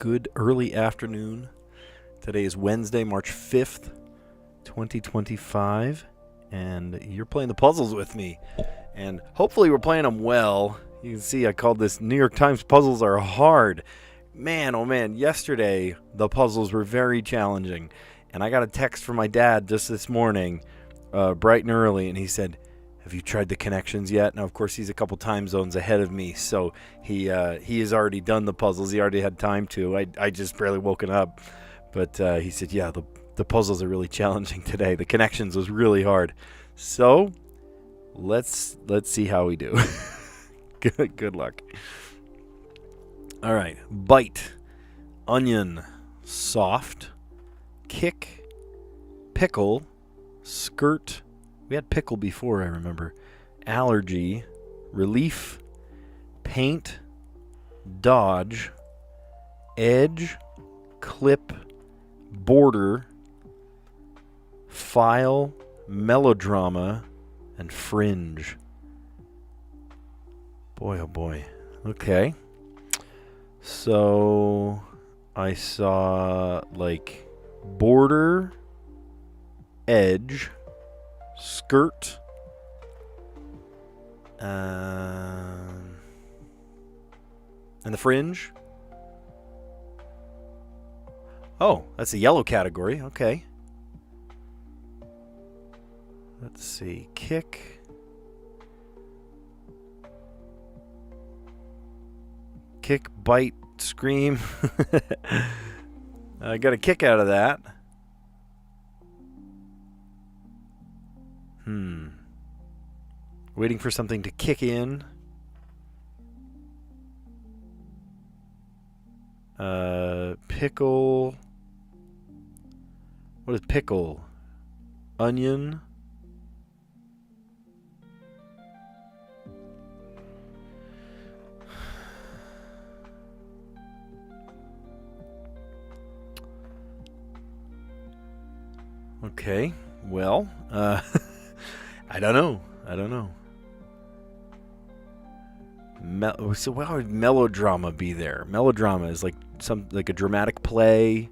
Good early afternoon. Today is Wednesday, March 5th, 2025, and you're playing the puzzles with me. And hopefully we're playing them well. You can see I called this New York Times puzzles are hard. Man, oh man, yesterday the puzzles were very challenging. And I got a text from my dad just this morning, bright and early, and he said, "Have you tried the connections yet?" Now, of course, he's a couple time zones ahead of me, so he has already done the puzzles. He already had time to. I just barely woken up. But he said, yeah, the puzzles are really challenging today. The connections was really hard. So let's see how we do. Good luck. All right. Bite, onion, soft, kick, pickle, skirt. We had pickle before, I remember. Allergy, relief, paint, dodge, edge, clip, border, file, melodrama, and fringe. Boy, oh boy. Okay. So I saw like border, edge, skirt, and the fringe. Oh, that's the yellow category. Okay. Let's see. Kick. Kick, bite, scream. I got a kick out of that. Waiting for something to kick in. Pickle. What is pickle? Onion. Okay. Well, I don't know. So why would melodrama be there? Melodrama is like a dramatic play.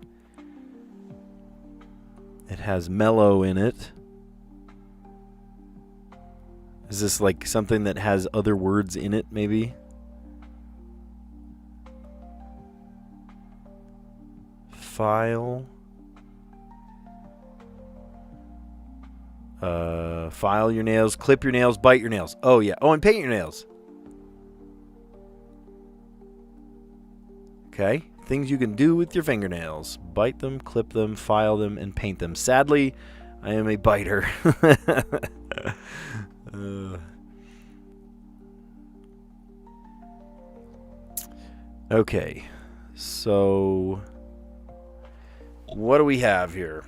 It has mellow in it. Is this like something that has other words in it, maybe? File. File your nails, clip your nails, bite your nails. Oh, yeah. Oh, and paint your nails. Okay. Things you can do with your fingernails. Bite them, clip them, file them, and paint them. Sadly, I am a biter. Okay. So, what do we have here?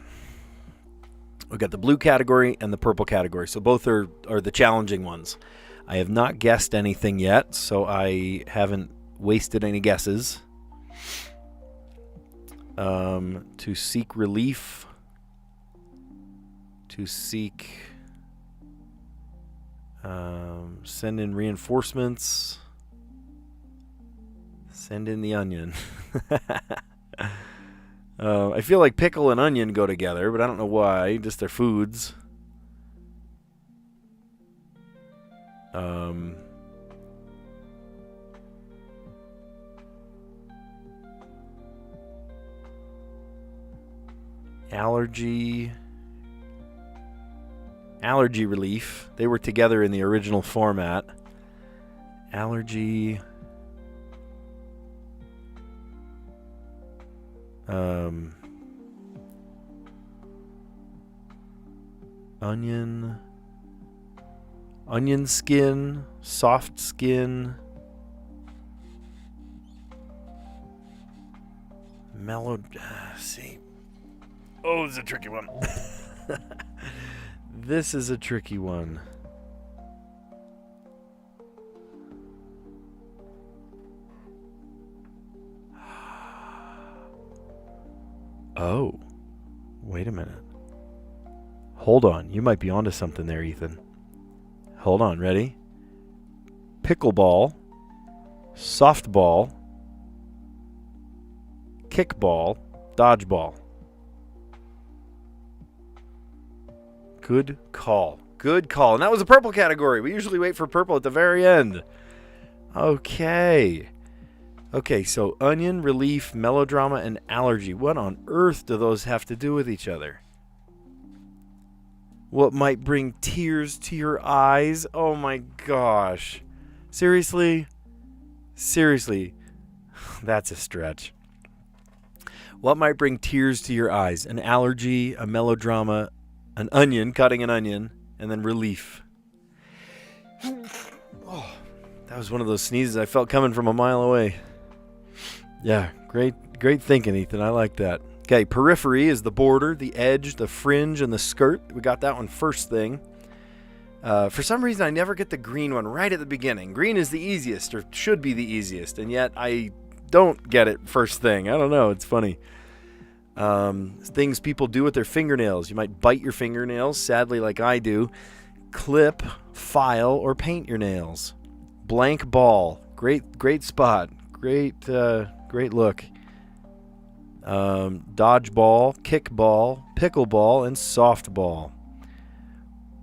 We've got the blue category and the purple category. So both are the challenging ones. I have not guessed anything yet, so I haven't wasted any guesses. To seek relief. To seek... send in reinforcements. Send in the onion. I feel like pickle and onion go together, but I don't know why. Just their foods. Allergy relief. They were together in the original format. Allergy. Onion skin, soft skin, mellow. See, oh, this is a tricky one. This is a tricky one. Oh, wait a minute. Hold on. You might be onto something there, Ethan. Hold on. Ready? Pickleball, softball, kickball, dodgeball. Good call. Good call. And that was a purple category. We usually wait for purple at the very end. Okay. Okay, so onion, relief, melodrama, and allergy. What on earth do those have to do with each other? What might bring tears to your eyes? Oh my gosh. Seriously? Seriously. That's a stretch. What might bring tears to your eyes? An allergy, a melodrama, an onion, cutting an onion, and then relief. Oh, that was one of those sneezes I felt coming from a mile away. Yeah, great thinking, Ethan. I like that. Okay, periphery is the border, the edge, the fringe, and the skirt. We got that one first thing. For some reason, I never get the green one right at the beginning. Green is the easiest, or should be the easiest, and yet I don't get it first thing. I don't know. It's funny. Things people do with their fingernails. You might bite your fingernails, sadly, like I do. Clip, file, or paint your nails. Blank ball. Great spot. Great look. Dodgeball, kickball, pickleball, and softball.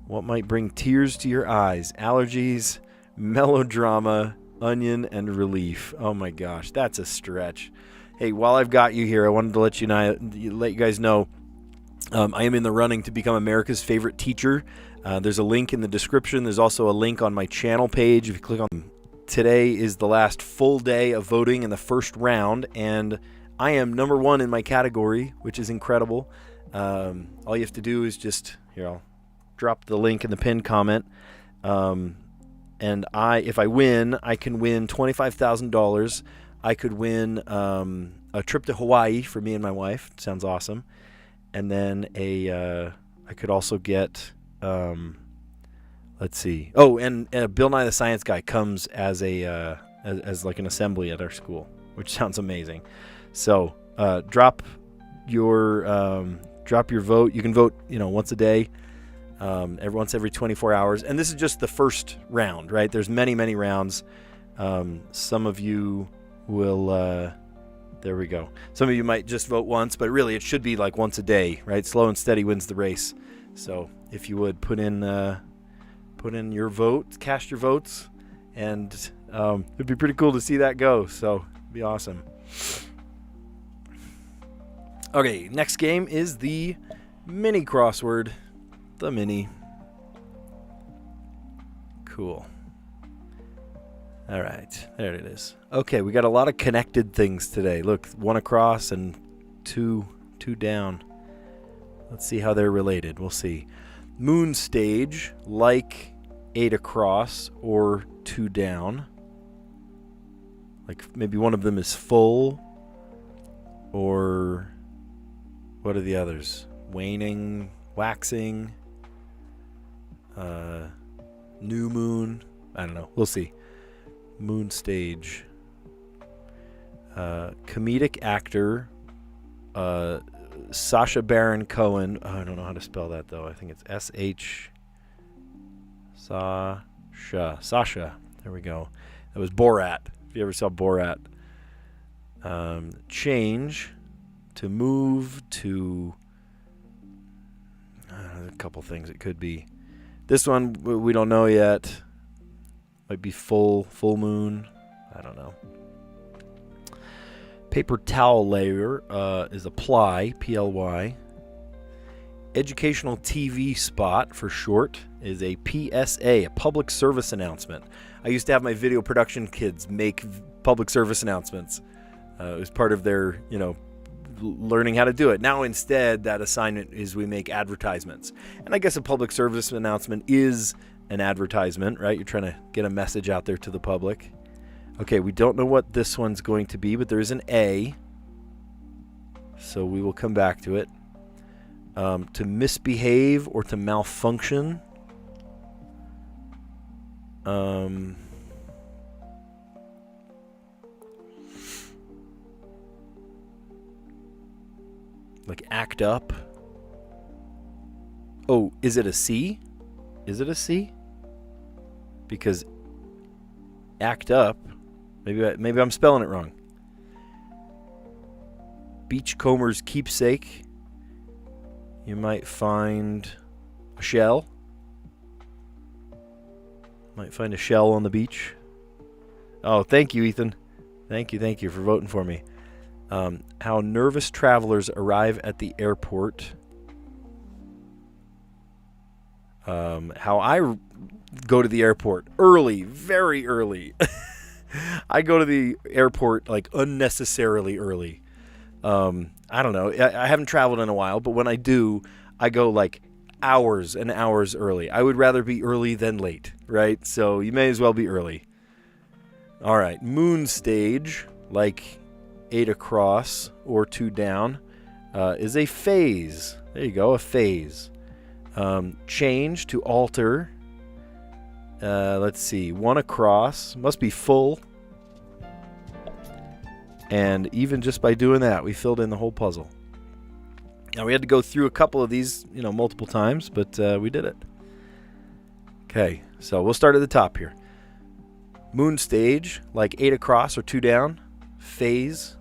What might bring tears to your eyes? Allergies, melodrama, onion, and relief. Oh my gosh, that's a stretch. Hey, while I've got you here, I wanted to let you guys know I am in the running to become America's favorite teacher. There's a link in the description. There's also a link on my channel page. If you click on today is the last full day of voting in the first round, and I am number 1 in my category, which is incredible. All you have to do is just, here, I'll drop the link in the pinned comment. And if I win, I can win $25,000. I could win a trip to Hawaii for me and my wife. Sounds awesome. And then I could also get, let's see. Oh, and Bill Nye the Science Guy comes as as like an assembly at our school, which sounds amazing. So drop your vote. You can vote, once a day, once every 24 hours. And this is just the first round, right? There's many rounds. Some of you will. There we go. Some of you might just vote once, but really it should be like once a day, right? Slow and steady wins the race. So if you would put in your vote, cast your votes, and it'd be pretty cool to see that go. So it'd be awesome. Okay, next game is the mini crossword. The mini. Cool. All right, there it is. Okay, we got a lot of connected things today. Look, 1 across and two down. Let's see how they're related. We'll see. Moon stage, like 8 across or 2 down. Like maybe one of them is full, or what are the others? Waning, waxing, new moon. I don't know. We'll see. Moon stage. Comedic actor. Sacha Baron Cohen. Oh, I don't know how to spell that though. I think it's S-H. Sasha. There we go. That was Borat. If you ever saw Borat. Change. To move to. A couple things it could be. This one we don't know yet. Might be full moon. I don't know. Paper towel layer is apply, P-L-Y. Educational TV spot, for short, is a PSA, a public service announcement. I used to have my video production kids make public service announcements. It was part of their, learning how to do it. Now instead, that assignment is we make advertisements. And I guess a public service announcement is an advertisement, right? You're trying to get a message out there to the public. Okay, we don't know what this one's going to be, but there is an A. So we will come back to it. To misbehave or to malfunction. Like act up. Oh, is it a C? Is it a C? Because act up. Maybe I'm spelling it wrong. Beachcomber's keepsake. You might find a shell. Might find a shell on the beach. Oh, thank you, Ethan. Thank you for voting for me. How nervous travelers arrive at the airport. How I go to the airport early, very early. I go to the airport like unnecessarily early. I don't know. I haven't traveled in a while, but when I do, I go like hours and hours early. I would rather be early than late, right? So you may as well be early. All right. Moon stage, like 8 across or 2 down, is a phase. There you go, a phase. Change, to alter. Let's see. 1 across. Must be full. And even just by doing that, we filled in the whole puzzle. Now, we had to go through a couple of these, multiple times, but we did it. Okay, so we'll start at the top here. Moon stage, like 8 across or 2 down. Phase,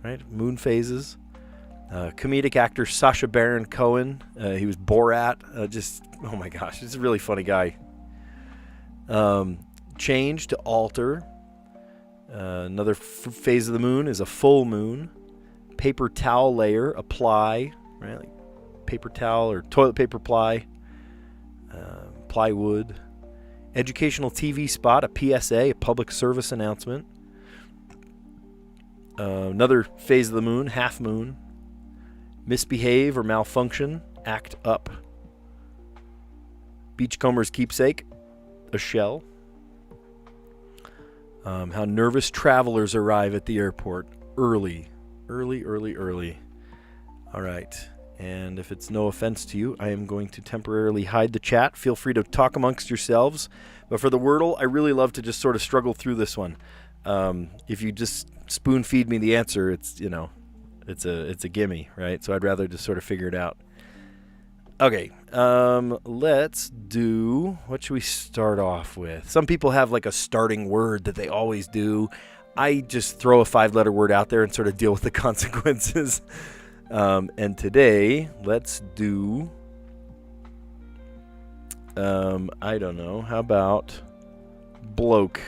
right? Moon phases. Comedic actor Sacha Baron Cohen. He was Borat. Oh my gosh, he's a really funny guy. Change, to alter. Another phase of the moon is a full moon. Paper towel layer, apply, right? Like paper towel or toilet paper ply. Plywood. Educational TV spot, a PSA, a public service announcement. Another phase of the moon, half moon. Misbehave or malfunction, act up. Beachcomber's keepsake, a shell. How nervous travelers arrive at the airport early. All right. And if it's no offense to you, I am going to temporarily hide the chat. Feel free to talk amongst yourselves. But for the Wordle, I really love to just sort of struggle through this one. If you just spoon feed me the answer, it's a gimme, right? So I'd rather just sort of figure it out. Okay, let's do, what should we start off with? Some people have like a starting word that they always do. I just throw a 5-letter word out there and sort of deal with the consequences. And today, let's do, I don't know, how about bloke?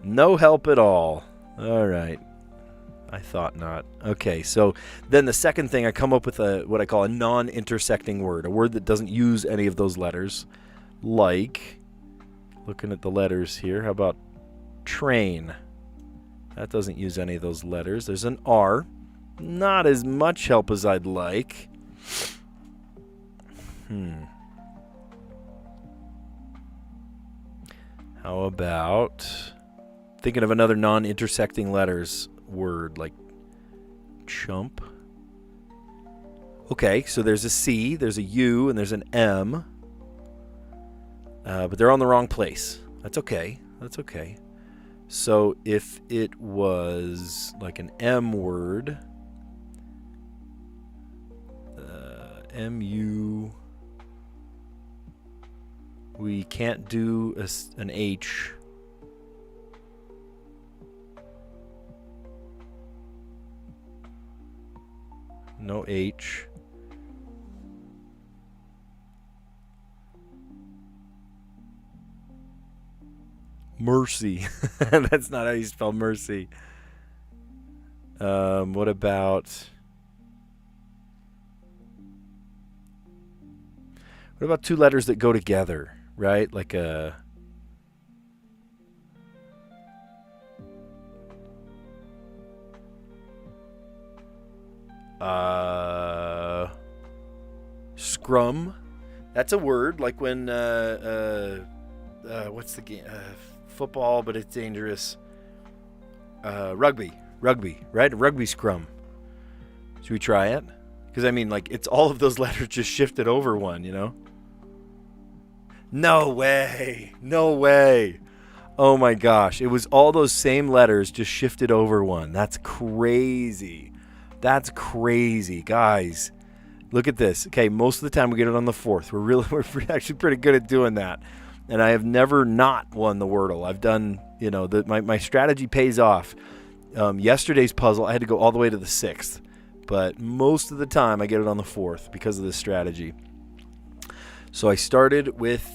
No help at all. All right. I thought not. Okay, so then the second thing, I come up with what I call a non-intersecting word, a word that doesn't use any of those letters. Like, looking at the letters here, how about train? That doesn't use any of those letters. There's an R. Not as much help as I'd like. How about thinking of another non-intersecting letters word, like chump. Okay, so there's a C, there's a U, and there's an M. But they're on the wrong place. That's okay. So if it was like an M word, M-U, we can't do an H. No H. Mercy. That's not how you spell mercy. What about two letters that go together, right? Like a scrum. That's a word, like when what's the game? Football, but it's dangerous. Rugby, right? A rugby scrum. Should we try it? Because I mean, like, it's all of those letters just shifted over one, No way. Oh my gosh. It was all those same letters just shifted over one. That's crazy. Guys. Look at this. Okay, most of the time we get it on the 4th. We're actually pretty good at doing that. And I have never not won the Wordle. I've done, my strategy pays off. Yesterday's puzzle, I had to go all the way to the 6th. But most of the time, I get it on the 4th because of this strategy. So I started with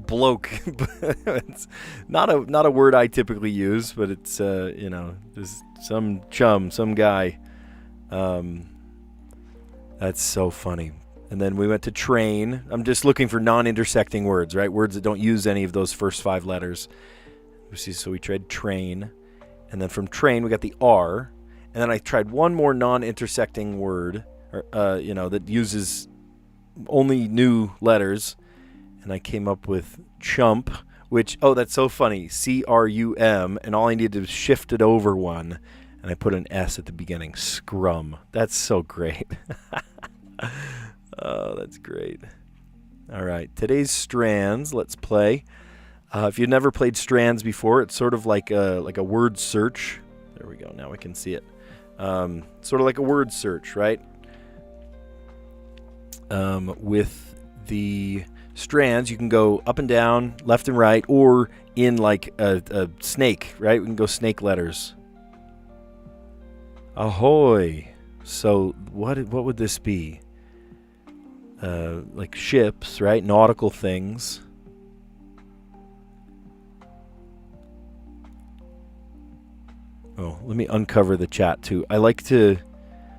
bloke. It's not a word I typically use, but it's there's some chum, some guy. That's so funny. And then we went to train. I'm just looking for non-intersecting words, right? Words that don't use any of those first 5 letters. So we tried train, and then from train we got the R, and then I tried one more non-intersecting word, that uses only new letters, and I came up with chump, which, that's so funny, CRUM, and all I needed was shift it over one, and I put an S at the beginning, scrum. That's so great. Oh, that's great. All right, today's Strands, let's play. If you've never played Strands before, it's sort of like a word search. There we go, now we can see it. Sort of like a word search, right? With the strands, you can go up and down, left and right, or in like a snake, right? We can go snake letters. Ahoy! So what would this be? Like ships, right? Nautical things. Oh, let me uncover the chat too. I like to,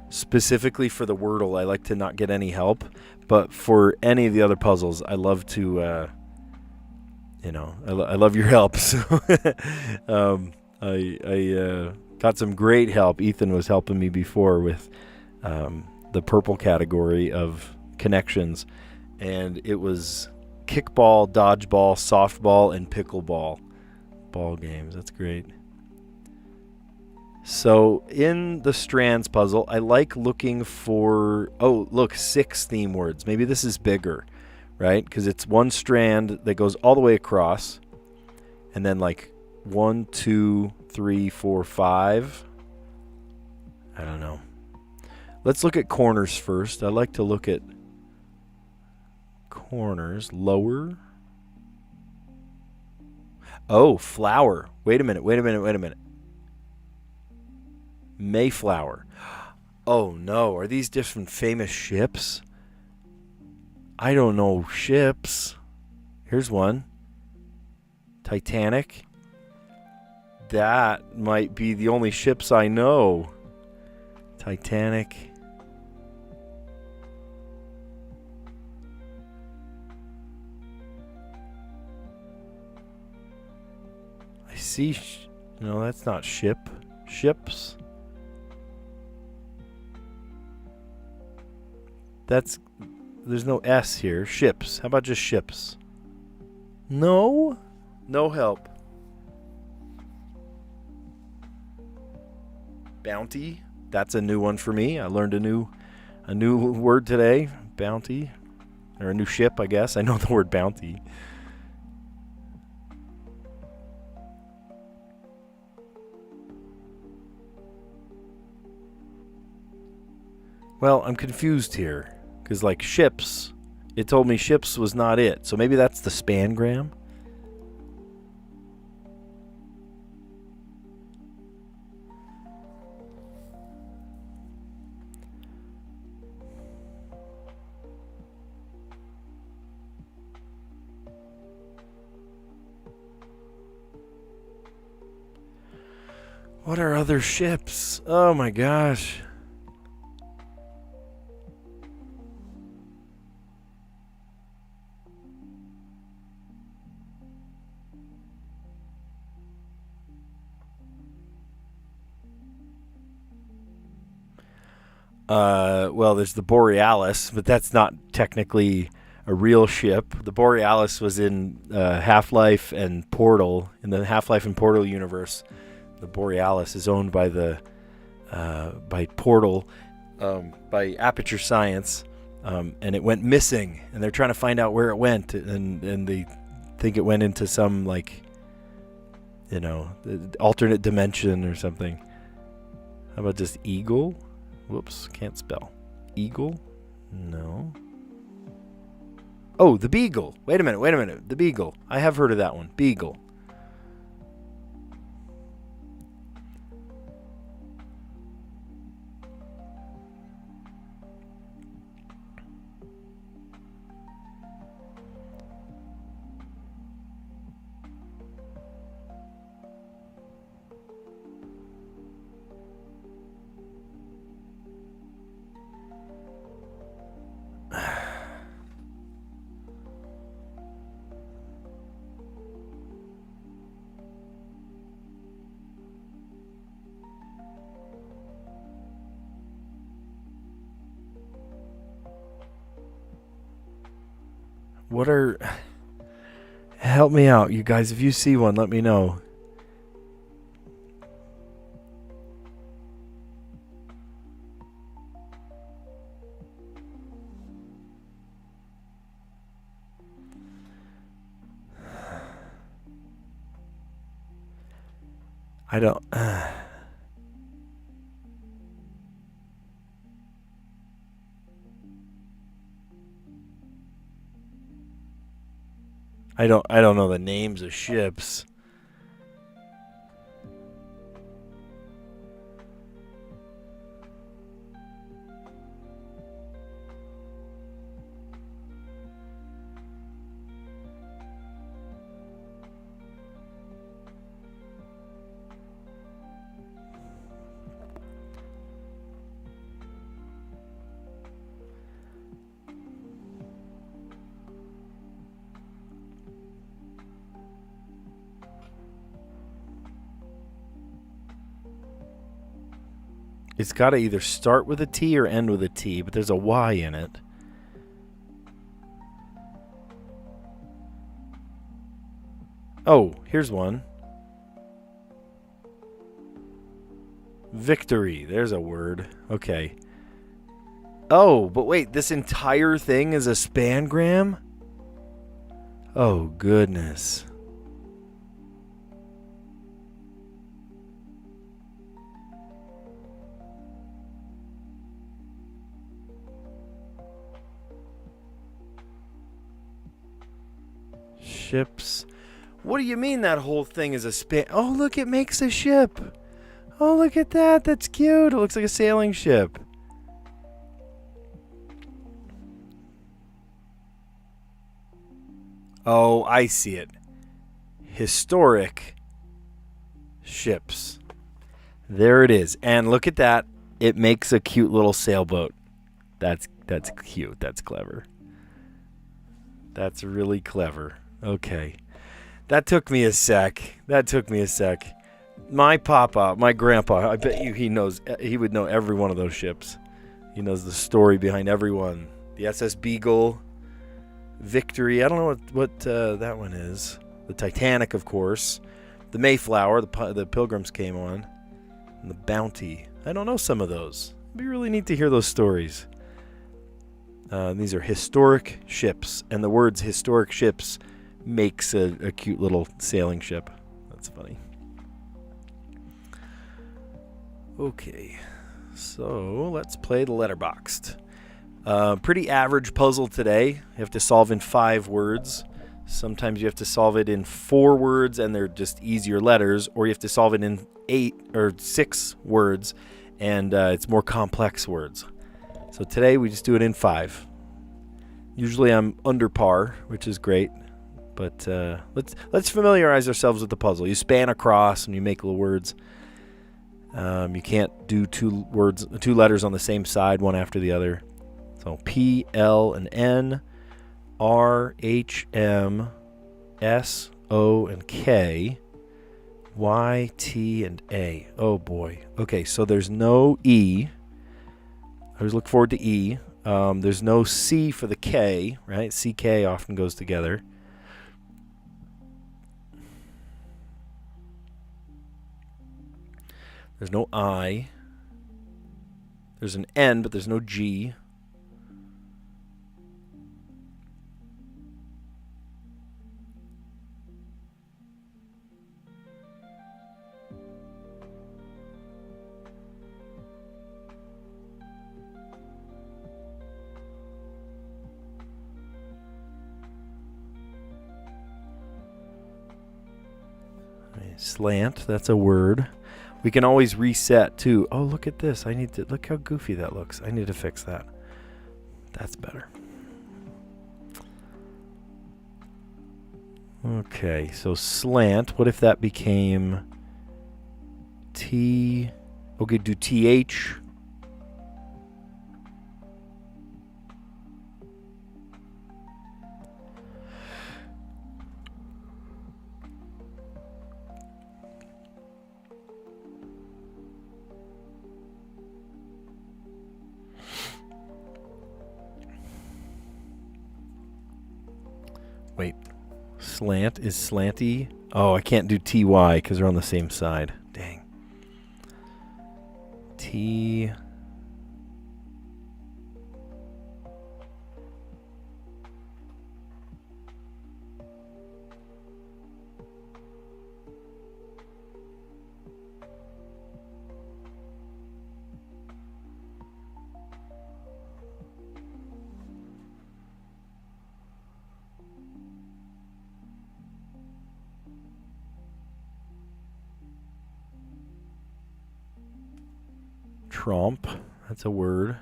specifically for the Wordle, I like to not get any help. But for any of the other puzzles, I love to, I love your help. So I got some great help. Ethan was helping me before with the purple category of connections. And it was kickball, dodgeball, softball, and pickleball ball games. That's great. So in the Strands puzzle, I like looking for, 6 theme words. Maybe this is bigger, right? Because it's one strand that goes all the way across. And then like 1, 2, 3, 4, 5. I don't know. Let's look at corners first. I like to look at corners. Lower. Oh, flower. Wait a minute. Mayflower. Oh no, are these different famous ships? I don't know ships. Here's one. Titanic. That might be the only ships I know. Titanic. I see. No, that's not ship. Ships. There's no S here. Ships. How about just ships? No help. Bounty. That's a new one for me. I learned a new word today. Bounty. Or a new ship, I guess. I know the word bounty. Well, I'm confused here. Because, like, ships, it told me ships was not it. So maybe that's the spangram? What are other ships? Oh, my gosh. Well, there's the Borealis, but that's not technically a real ship. The Borealis was in Half-Life and Portal. In the Half-Life and Portal universe, the Borealis is owned by by Portal, by Aperture Science, and it went missing, and they're trying to find out where it went, and they think it went into some, like, alternate dimension or something. How about just Eagle? Whoops, can't spell. Eagle? No. Oh, the Beagle. Wait a minute. The Beagle. I have heard of that one. Beagle. what are... Help me out, you guys. If you see one, let me know. I don't... I don't know the names of ships. It's got to either start with a T or end with a T, but there's a Y in it. Oh, here's one. Victory. There's a word. Okay. Oh, but wait, this entire thing is a spangram? Oh, goodness. Ships. What do you mean that whole thing is a span? Oh, look, it makes a ship. Oh, look at that. That's cute. It looks like a sailing ship. Oh, I see it. Historic ships. There it is. And look at that. It makes a cute little sailboat. That's cute. That's clever. That's really clever. Okay. That took me a sec. My papa, my grandpa, I bet you he would know every one of those ships. He knows the story behind every one. The SS Beagle, Victory, I don't know what that one is. The Titanic, of course. The Mayflower, the Pilgrims came on. And the Bounty. I don't know some of those. It'd be really neat to hear those stories. These are historic ships, and the words historic ships makes a cute little sailing ship. That's funny. Okay, so let's play the letterboxed. Pretty average puzzle today. You have to solve in 5 words. Sometimes you have to solve it in 4 words and they're just easier letters, or you have to solve it in 8 or 6 words and it's more complex words. So today we just do it in 5. Usually I'm under par, which is great. But let's familiarize ourselves with the puzzle. You span across and you make little words. You can't do 2 letters on the same side, one after the other. So P, L, and N, R, H, M, S, O, and K, Y, T, and A. Oh boy. Okay, so there's no E. I always look forward to E. There's no C for the K, right? CK often goes together. There's no I. There's an N, but there's no G. Slant, that's a word. We can always reset too. Oh, look at this. Look how goofy that looks. I need to fix that. That's better. Okay, so slant. What if that became T? Okay, do TH. Wait. Slant is slanty. Oh, I can't do TY because they're on the same side. Dang. T. Tromp. That's a word.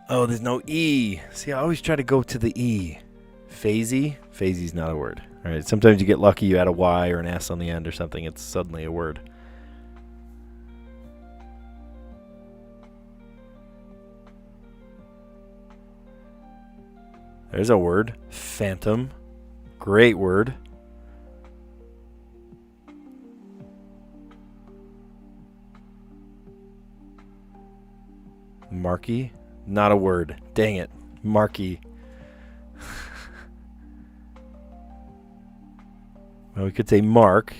Oh, there's no E. See, I always try to go to the E. Phasey? Phasey's not a word. All right. Sometimes you get lucky, you add a Y or an S on the end or something. It's suddenly a word. There's a word. Phantom. Great word. Marquee. Not a word. Dang it. Marquee. Well, we could say mark.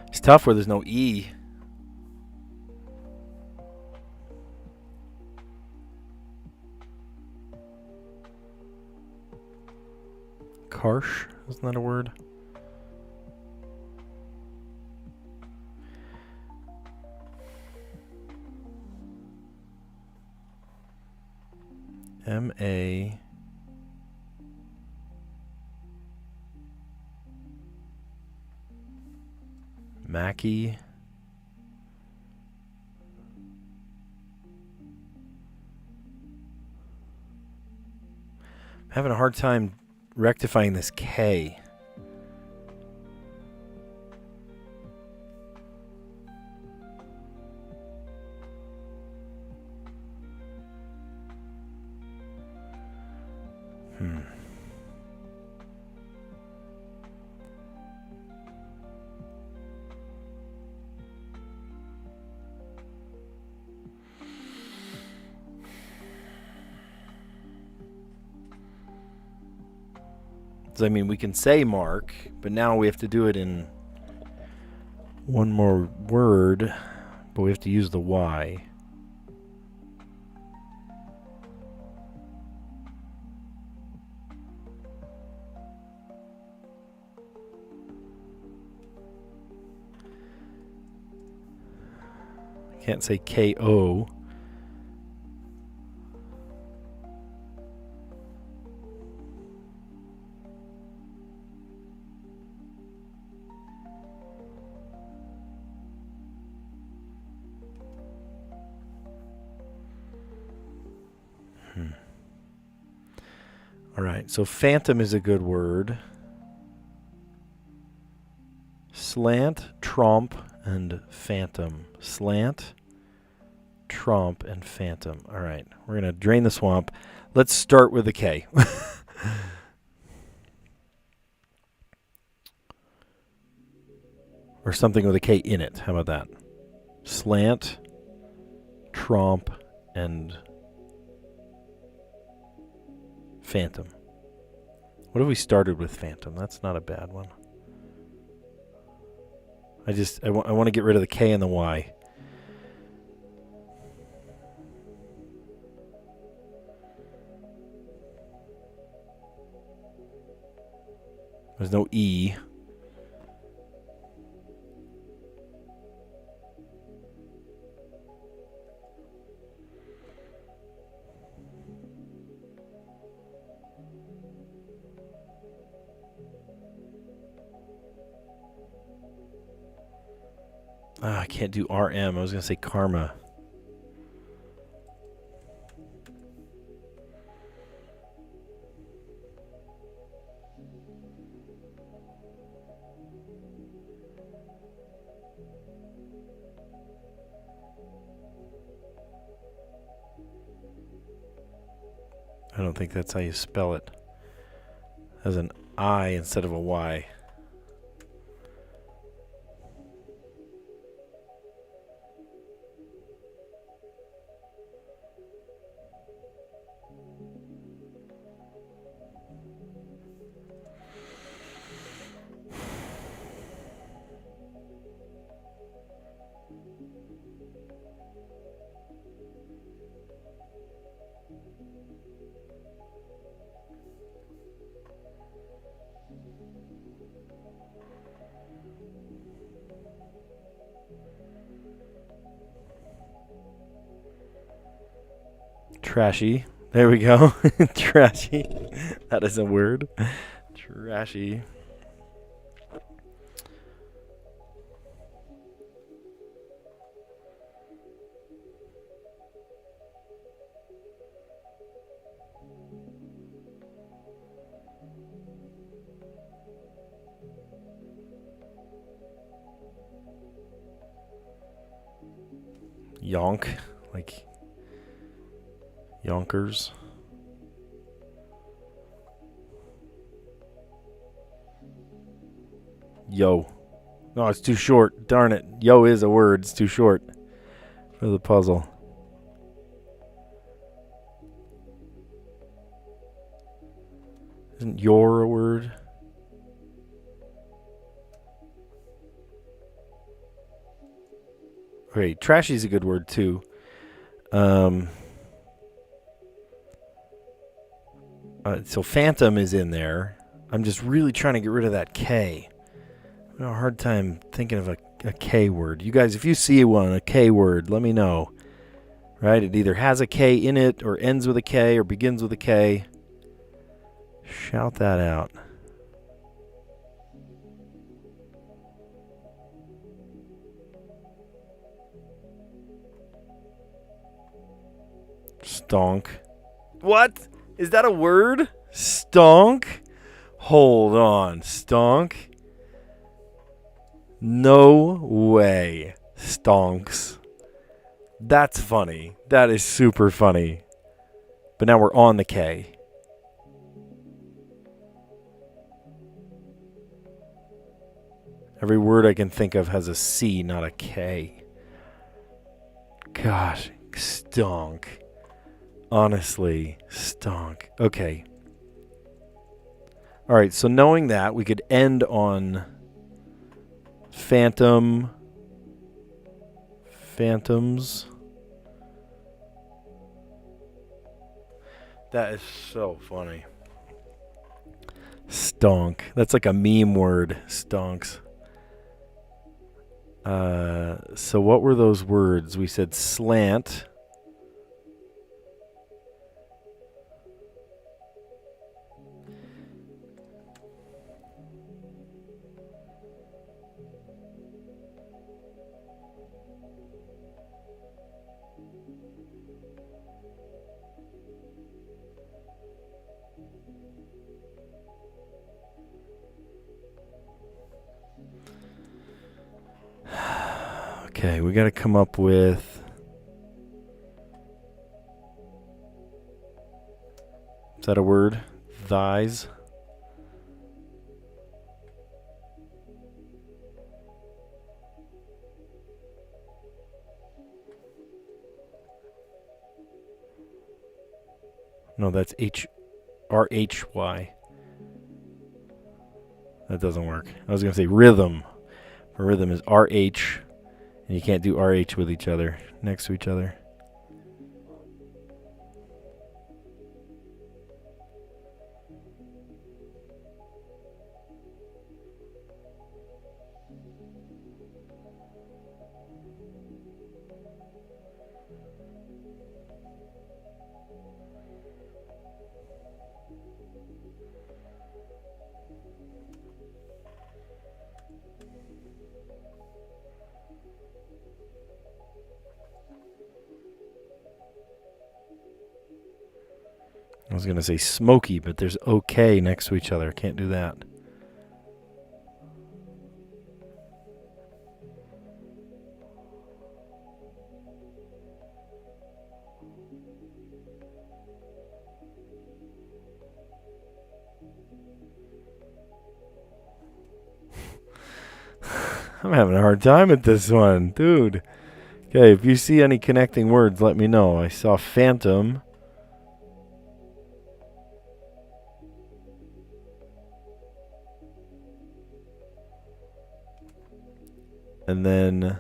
It's tough where there's no E. Karsh, isn't that a word? M-A... Mackie. I'm having a hard time rectifying this K. So, I mean, we can say mark, but now we have to do it in one more word, but we have to use the Y. Can't say K-O. All right, so phantom is a good word. Slant, tromp, and phantom. Slant, tromp, and phantom. All right, we're going to drain the swamp. Let's start with a K. Or something with a K in it. How about that? Slant, tromp, and phantom. What if we started with phantom? That's not a bad one. I want to get rid of the K and the Y. There's no E. I can't do RM. I was going to say karma. I don't think that's how you spell it. As an I instead of a Y. Trashy. There we go. Trashy. That is a word. Trashy. Yonk. Like Yonkers. Yo. No, it's too short. Darn it. Yo is a word. It's too short for the puzzle. Isn't your a word? Okay, trashy is a good word too. So phantom is in there. I'm just really trying to get rid of that K. I have a hard time thinking of a K word. You guys, if you see one, a K word, let me know. Right? It either has a K in it, or ends with a K, or begins with a K. Shout that out. Stonk. What? Is that a word? Stonk? Hold on. Stonk? No way. Stonks. That's funny. That is super funny. But now we're on the K. Every word I can think of has a C, not a K. Gosh, stonk. Honestly, stonk. Okay. All right, so knowing that, we could end on phantoms. That is so funny. Stonk. That's like a meme word. Stonks. So what were those words? We said slant. Okay, we got to come up with... Is that a word? Thighs? No, that's R-H-Y. That doesn't work. I was going to say rhythm. But rhythm is R-H. And you can't do RH with each other, next to each other. I was going to say smoky, but there's OK next to each other. Can't do that. I'm having a hard time at this one, dude. Okay, if you see any connecting words, let me know. I saw phantom. And then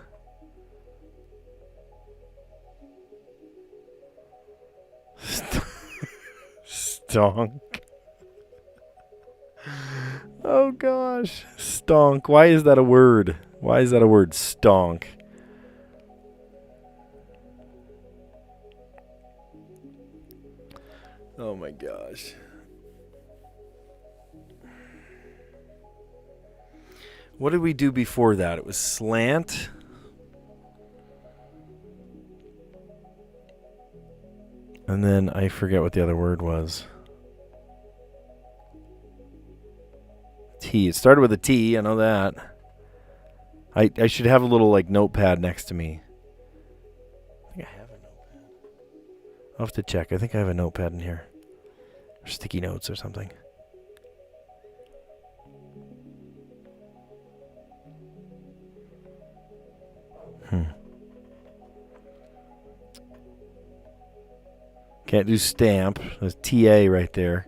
stonk. Oh gosh. Stonk. Why is that a word? Why is that a word? Stonk. Oh my gosh. What did we do before that? It was slant. And then I forget what the other word was. T. It started with a T. I know that. I should have a little like notepad next to me. I think I have a notepad. I'll have to check. I think I have a notepad in here. Or sticky notes or something. Can't do stamp. There's TA right there.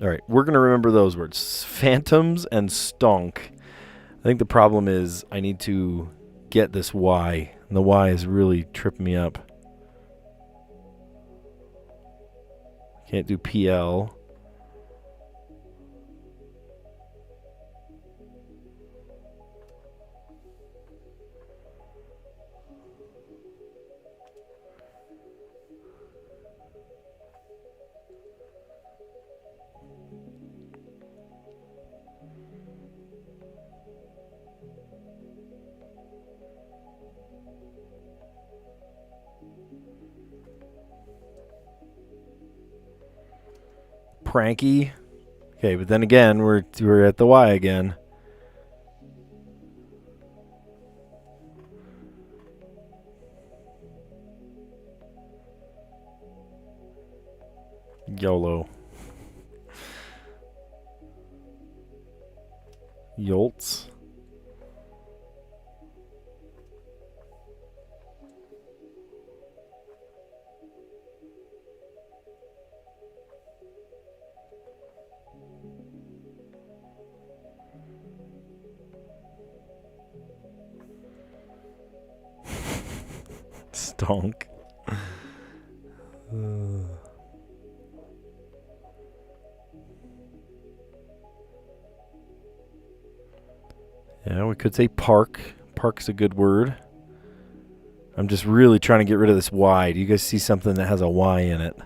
All right, we're going to remember those words. Phantoms and stonk. I think the problem is I need to get this Y. And the Y is really tripping me up. Can't do PL. Pranky. Okay, but then again, we're at the Y again. YOLO. Yolts. Stonk. Yeah, we could say park. Park's a good word. I'm just really trying to get rid of this Y. Do you guys see something that has a Y in it?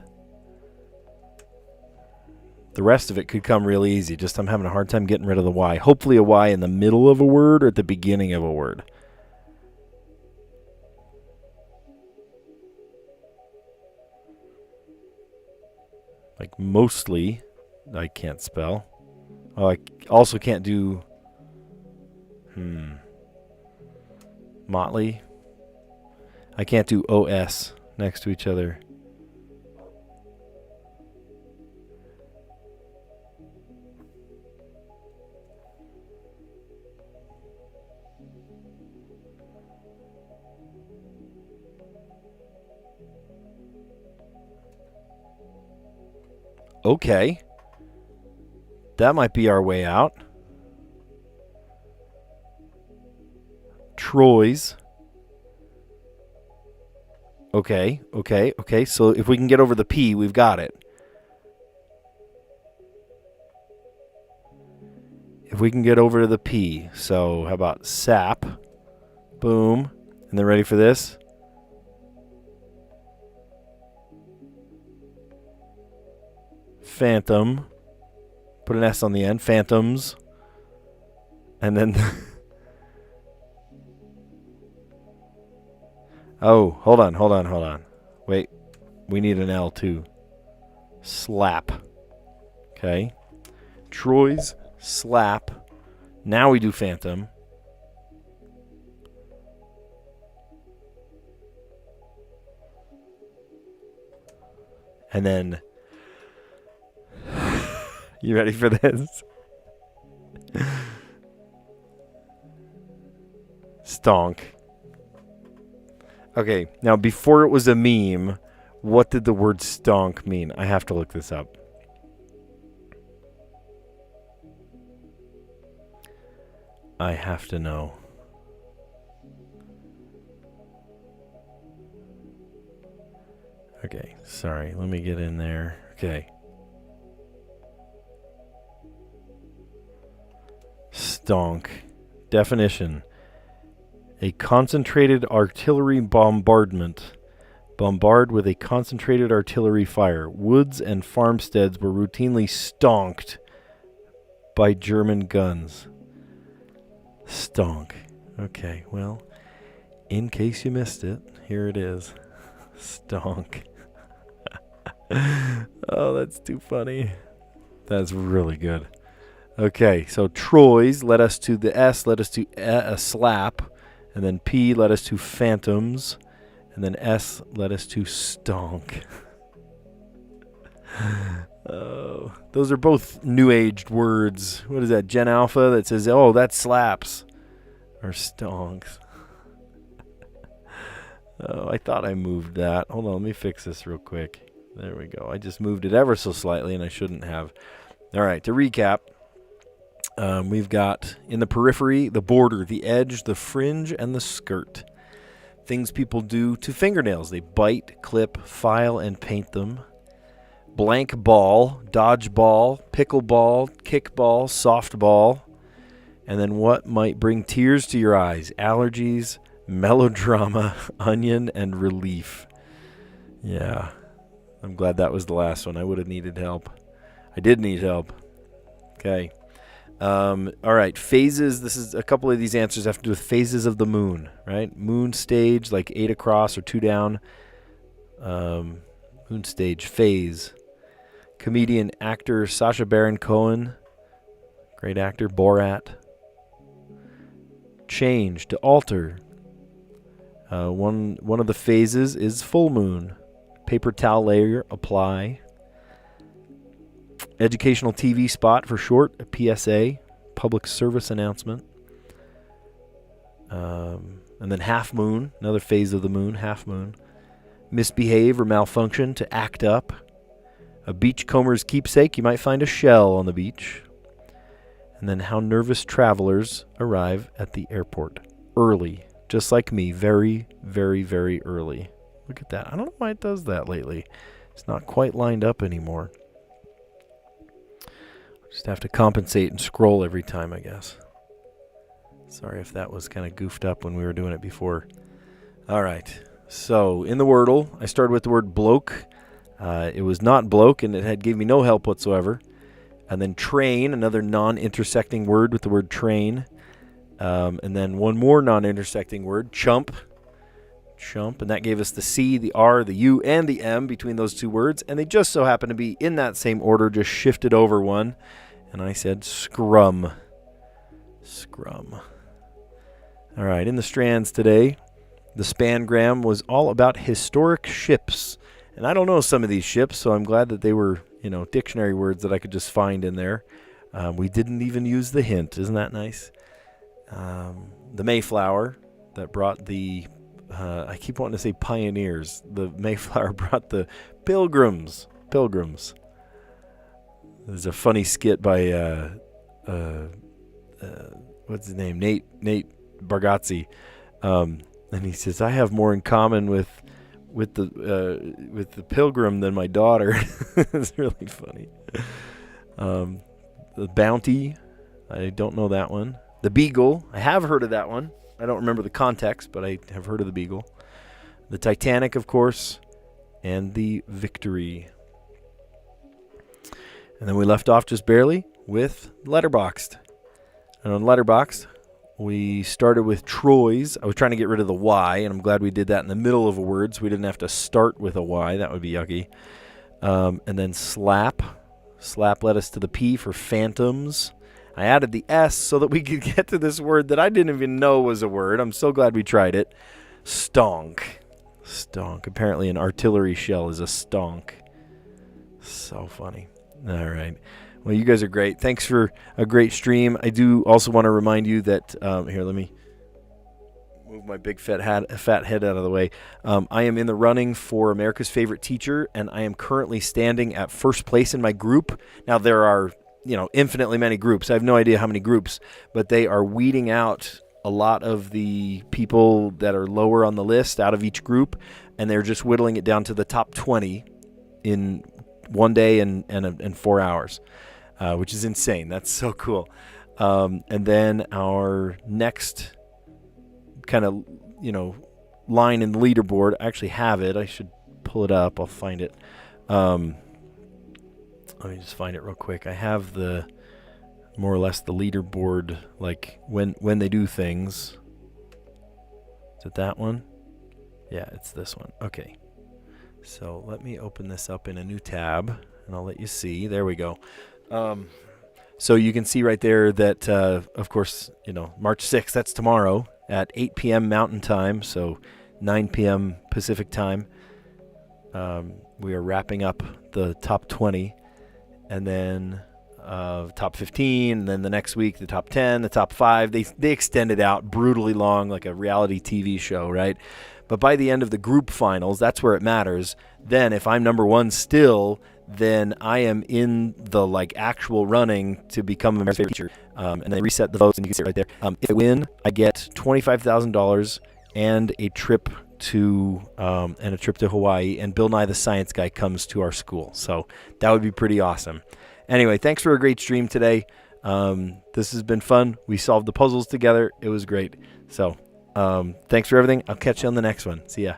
The rest of it could come real easy. Just I'm having a hard time getting rid of the Y. Hopefully a Y in the middle of a word or at the beginning of a word. Like mostly, I can't spell. Oh, I also can't do motley. I can't do OS next to each other. Okay. That might be our way out. Troy's. Okay. So if we can get over the P, we've got it. If we can get over to the P. So how about sap? Boom. And then ready for this? Phantom. Put an S on the end. Phantoms. And then... Oh, hold on. Wait. We need an L too. Slap. Okay. Troy's slap. Now we do phantom. And then... You ready for this? Stonk. Okay, now before it was a meme, what did the word stonk mean? I have to look this up. I have to know. Okay, sorry. Let me get in there. Okay. Stonk. Definition. A concentrated artillery bombardment. Bombard with a concentrated artillery fire. Woods and farmsteads were routinely stonked by German guns. Stonk. Okay, well, in case you missed it, here it is. Stonk. Oh, that's too funny. That's really good. Okay, so Troy's led us to the S, led us to a slap, and then P led us to phantoms, and then S led us to stonk. Oh, those are both new-aged words. What is that, Gen Alpha that says, oh, that slaps, or stonks? Oh, I thought I moved that. Hold on, let me fix this real quick. There we go. I just moved it ever so slightly, and I shouldn't have. All right, to recap, we've got in the periphery, the border, the edge, the fringe, and the skirt. Things people do to fingernails. They bite, clip, file, and paint them. Blank ball, dodgeball, pickleball, kickball, softball. And then what might bring tears to your eyes? Allergies, melodrama, onion, and relief. Yeah, I'm glad that was the last one. I would have needed help. I did need help. Okay. All right, phases. This is a couple of these answers have to do with phases of the moon, right? Moon stage, like 8 across or 2 down. Moon stage, phase. Comedian, actor Sacha Baron Cohen. Great actor, Borat. Change, to alter. One of the phases is full moon. Paper towel layer, apply. Educational TV spot for short, a PSA, public service announcement. And then half moon, another phase of the moon, half moon. Misbehave or malfunction, to act up. A beachcomber's keepsake, you might find a shell on the beach. And then how nervous travelers arrive at the airport. Early, just like me, very, very, very early. Look at that. I don't know why it does that lately. It's not quite lined up anymore. Just have to compensate and scroll every time, I guess. Sorry if that was kind of goofed up when we were doing it before. All right. So in the Wordle, I started with the word bloke. It was not bloke, and it gave me no help whatsoever. And then train, another non-intersecting word with the word train. And then one more non-intersecting word, chump. Chump, and that gave us the C, the R, the U, and the M between those two words. And they just so happen to be in that same order, just shifted over one. And I said scrum. Scrum. All right, in the Strands today, the Spangram was all about historic ships. And I don't know some of these ships, so I'm glad that they were, dictionary words that I could just find in there. We didn't even use the hint. Isn't that nice? The Mayflower that brought the, I keep wanting to say pioneers. The Mayflower brought the pilgrims. Pilgrims. There's a funny skit by, what's his name? Nate Bargatze. And he says, I have more in common with the pilgrim than my daughter. It's really funny. The Bounty, I don't know that one. The Beagle, I have heard of that one. I don't remember the context, but I have heard of the Beagle. The Titanic, of course, and the Victory. And then we left off just barely with Letterboxd. And on Letterboxd, we started with Troy's. I was trying to get rid of the Y, and I'm glad we did that in the middle of a word, so we didn't have to start with a Y. That would be yucky. And then slap. Slap led us to the P for phantoms. I added the S so that we could get to this word that I didn't even know was a word. I'm so glad we tried it. Stonk. Stonk. Apparently an artillery shell is a stonk. So funny. All right. Well, you guys are great. Thanks for a great stream. I do also want to remind you that, here, let me Move my big fat head out of the way. I am in the running for America's Favorite Teacher, and I am currently standing at first place in my group. Now, there are, infinitely many groups. I have no idea how many groups, but they are weeding out a lot of the people that are lower on the list out of each group, and they're just whittling it down to the top 20 in one day and 4 hours, which is insane. That's so cool. And then our next kind of, line in the leaderboard, I actually have it. I should pull it up. I'll find it. Let me just find it real quick. I have the more or less the leaderboard, like when they do things. Is it that one? Yeah, it's this one. Okay. So let me open this up in a new tab, and I'll let you see. There we go. So you can see right there that, of course, March 6th, that's tomorrow at 8 p.m. Mountain Time, so 9 p.m. Pacific Time. We are wrapping up the top 20, and then top 15, and then the next week the top 10, the top 5. They extend it out brutally long, like a reality TV show, right? But by the end of the group finals, that's where it matters. Then if I'm number one still, then I am in the actual running to become America's Favorite Teacher. And they reset the votes, and you can see it right there. If I win, I get $25,000 and a trip to Hawaii, and Bill Nye the Science Guy comes to our school. So that would be pretty awesome. Anyway, thanks for a great stream today. This has been fun. We solved the puzzles together. It was great. So thanks for everything. I'll catch you on the next one. See ya.